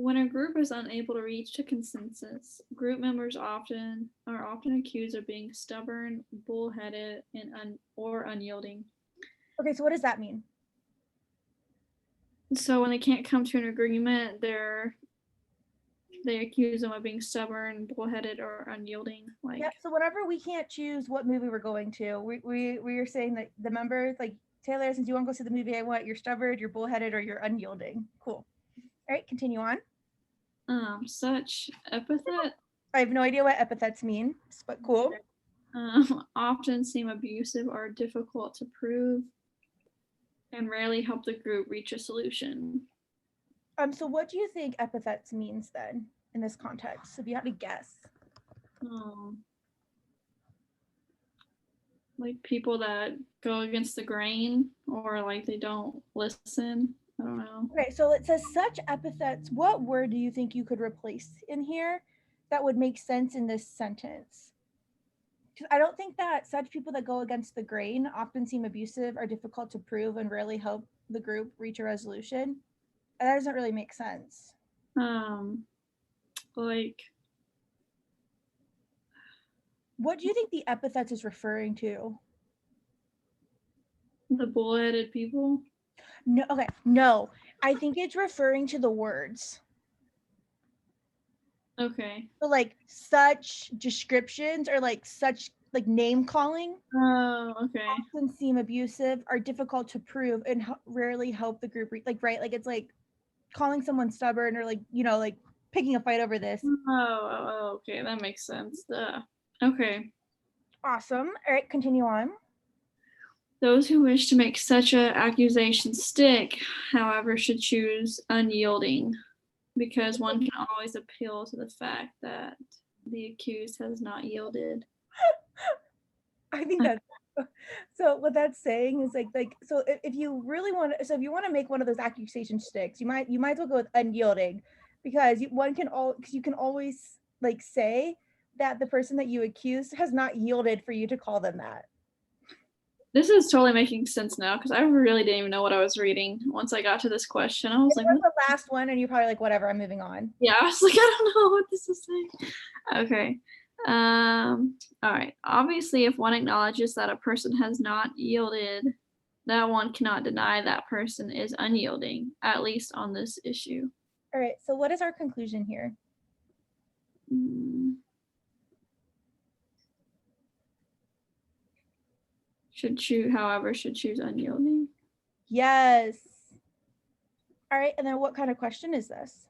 When a group is unable to reach a consensus, group members are often accused of being stubborn, bullheaded, or unyielding. Okay, so what does that mean? So when they can't come to an agreement, they accuse them of being stubborn, bullheaded, or unyielding. Like, yeah, so whenever we can't choose what movie we're going to, we are saying that the members, like, Taylor, since you want to go see the movie I want, you're stubborn, you're bullheaded, or you're unyielding. Cool. All right, continue on. Such epithet I have no idea what epithets mean, but cool. often seem abusive or difficult to prove, and rarely help the group reach a solution. So what do you think epithets means then in this context, if you had to guess? Like people that go against the grain, or like they don't listen. I don't know. Okay, so it says such epithets. What word do you think you could replace in here that would make sense in this sentence? Because I don't think that such people that go against the grain often seem abusive, are difficult to prove, and rarely help the group reach a resolution. That doesn't really make sense. Like, what do you think the epithets is referring to? the bullheaded people? No, okay, no. I think it's referring to the words. Okay. So like such descriptions or like such like name calling. Oh, okay. Often seem abusive, are difficult to prove, and rarely help the group like, right, like it's like calling someone stubborn or like, you know, like picking a fight over this. Oh, okay, that makes sense. Okay. Awesome. All right, continue on. Those who wish to make such an accusation stick, however, should choose unyielding, because one can always appeal to the fact that the accused has not yielded. I think that's so what that's saying is like so if you really want to, so if you want to make one of those accusation sticks, you might as well go with unyielding, because you can always like say that the person that you accused has not yielded for you to call them that. This is totally making sense now, because I really didn't even know what I was reading once I got to this question. I was like, the last one, and you're probably like, whatever, I'm moving on. Yeah, I was like, I don't know what this is saying. Okay. All right. Obviously, if one acknowledges that a person has not yielded, that one cannot deny that person is unyielding, at least on this issue. All right, so what is our conclusion here? Should choose unyielding. Yes. All right, and then what kind of question is this?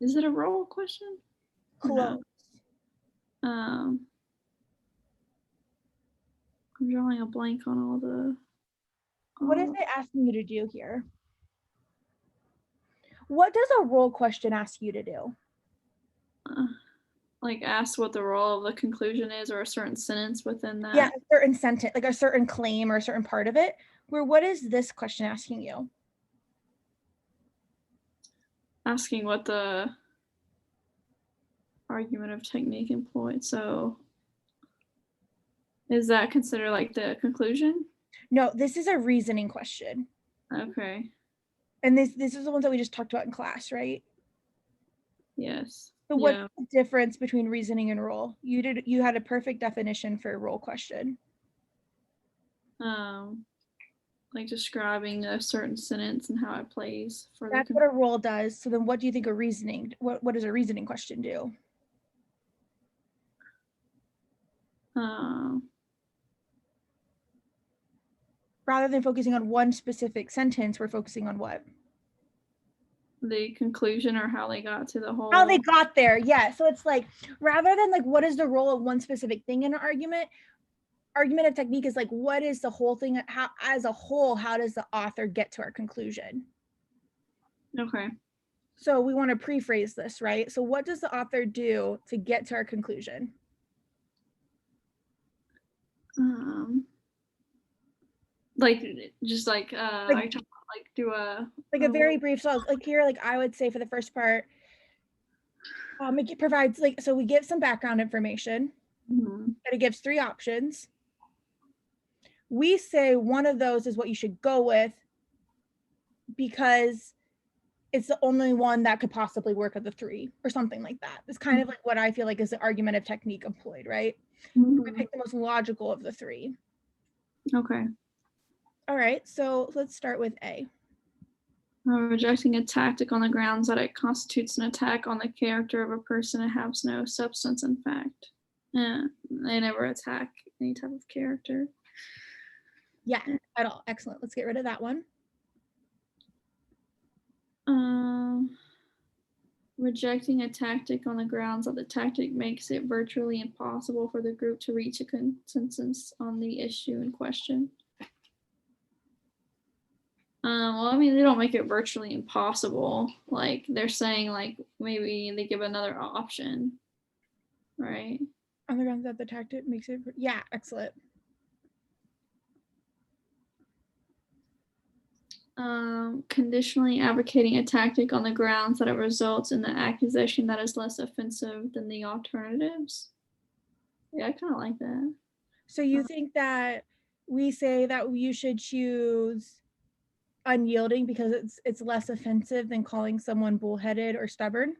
Is it a role question? Close. No. I'm drawing a blank on all the. What is it asking you to do here? What does a role question ask you to do? Like ask what the role of the conclusion is, or a certain sentence within that. Yeah, a certain sentence, like a certain claim or a certain part of it. Where what is this question asking you? Asking what the argument of technique employed. So is that considered like the conclusion? No, this is a reasoning question. Okay. And this is the ones that we just talked about in class, right? Yes. So what's the difference between reasoning and role? You had a perfect definition for a role question. Like describing a certain sentence and how it plays for That's what a role does. So then what do you think a reasoning, what does a reasoning question do? Rather than focusing on one specific sentence, we're focusing on what? The conclusion, or how they got to the whole. How they got there, yeah. So it's like, rather than like, what is the role of one specific thing in an argumentative technique is like, what is the whole thing, how as a whole, how does the author get to our conclusion? Okay. So we want to pre-phrase this, right? So what does the author do to get to our conclusion? Like just like do a like a very brief, so like here, like I would say for the first part, it provides like, so we give some background information, and it gives 3 options. We say one of those is what you should go with, because it's the only one that could possibly work of the three or something like that. It's kind of like what I feel like is the argumentative technique employed, right? We pick the most logical of the three. Okay. All right, so let's start with A. Rejecting a tactic on the grounds that it constitutes an attack on the character of a person and has no substance in fact. Yeah, they never attack any type of character. Yeah, at all. Excellent. Let's get rid of that one. Rejecting a tactic on the grounds that the tactic makes it virtually impossible for the group to reach a consensus on the issue in question. Well, I mean, they don't make it virtually impossible. Like, they're saying, like, maybe they give another option, right? On the grounds that the tactic makes it, yeah, excellent. Conditionally advocating a tactic on the grounds that it results in the accusation that is less offensive than the alternatives. Yeah, I kind of like that. So you think that we say that you should choose unyielding because it's less offensive than calling someone bullheaded or stubborn?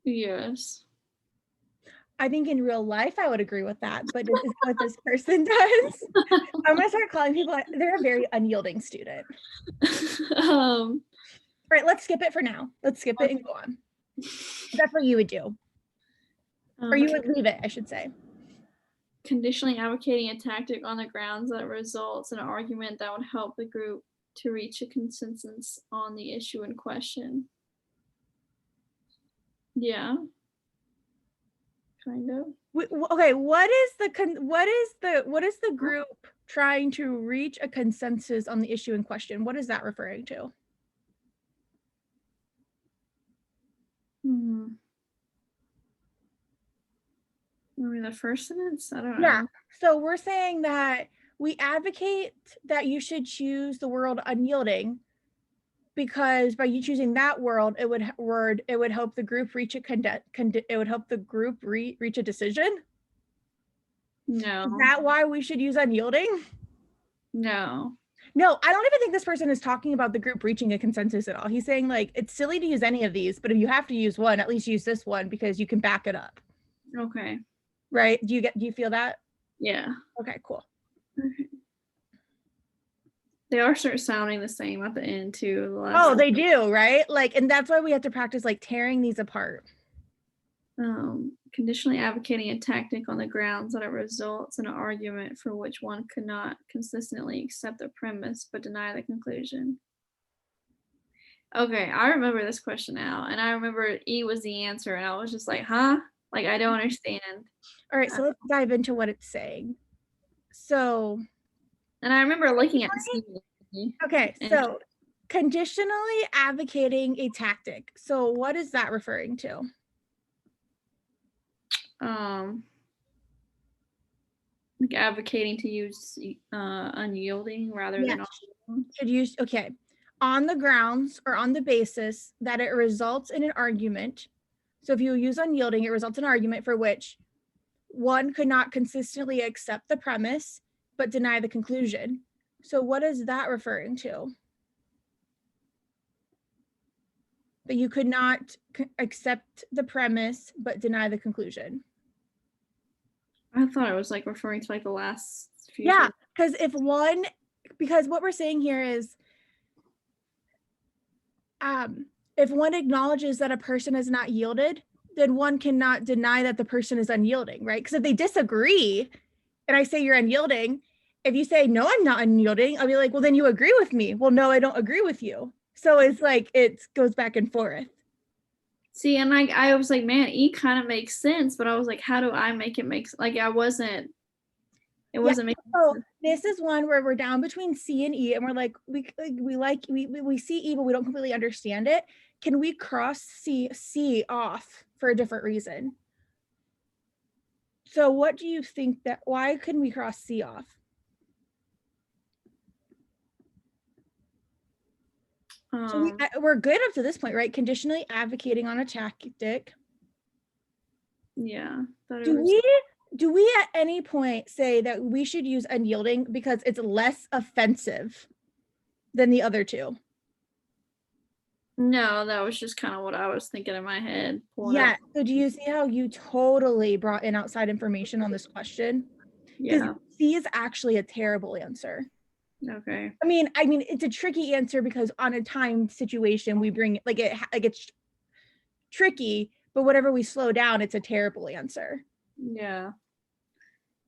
Yes. I think in real life I would agree with that, but this is what this person does. I'm gonna start calling people, they're a very unyielding student. All right, let's skip it for now. Let's skip it and go on. That's what you would do. Or you would leave it, I should say. Conditionally advocating a tactic on the grounds that results in an argument that would help the group to reach a consensus on the issue in question. Yeah. Kind of. Okay, what is the group trying to reach a consensus on the issue in question? What is that referring to? I mean, the first sentence? I don't Yeah. know. So we're saying that we advocate that you should choose the word unyielding because by you choosing that word, it would help the group reach a reach a decision. No. Is that why we should use unyielding? No. No, I don't even think this person is talking about the group reaching a consensus at all. He's saying like it's silly to use any of these, but if you have to use one, at least use this one because you can back it up. Okay. Right? Do you feel that? Yeah. Okay, cool. Okay. They are start sounding the same at the end too. Oh, they do, right? Like, and that's why we have to practice like tearing these apart. Conditionally advocating a tactic on the grounds that it results in an argument for which one could not consistently accept the premise but deny the conclusion. Okay, I remember this question now, and I remember E was the answer, and I was just like, huh? Like, I don't understand. All right, so let's dive into what it's saying. So, and I remember looking at the CV. Okay, so conditionally advocating a tactic. So what is that referring to? Like advocating to use unyielding rather than should use okay on the grounds or on the basis that it results in an argument. So if you use unyielding, it results in an argument for which one could not consistently accept the premise but deny the conclusion. So what is that referring to? That you could not accept the premise but deny the conclusion. I thought it was like referring to like the last few. Yeah, because what we're saying here is if one acknowledges that a person is not yielded, then one cannot deny that the person is unyielding, right? Because if they disagree and I say you're unyielding, if you say, no, I'm not unyielding, I'll be like, well, then you agree with me. Well, no, I don't agree with you. So it's like, it goes back and forth. See, and like, I was like, man, E kind of makes sense, but I was like, how do I make it make, like, it wasn't making so sense. This is one where we're down between C and E and we're like, we see E, but we don't completely understand it. Can we cross C off for a different reason? So what do you think why couldn't we cross C off? So we're good up to this point, right? Conditionally advocating on a tactic. Yeah. Do we Do we at any point say that we should use unyielding because it's less offensive than the other two? No, that was just kind of what I was thinking in my head. Pulling Yeah. up. So do you see how you totally brought in outside information on this question? Because Yeah. C is actually a terrible answer. Okay. I mean, it's a tricky answer because on a time situation we bring like it's tricky, but whatever we slow down, it's a terrible answer. Yeah.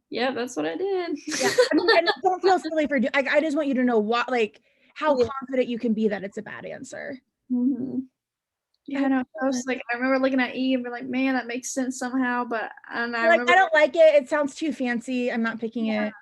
Yeah, that's what I did. Yeah, I mean, and don't feel silly for I just want you to know what like how Yeah. confident you can be that it's a bad answer. Mhm. Yeah, I know. I was like, I remember looking at E and being like, man, that makes sense somehow. But and I You're like, remember, I don't like it. It sounds too fancy. I'm not picking yeah, it.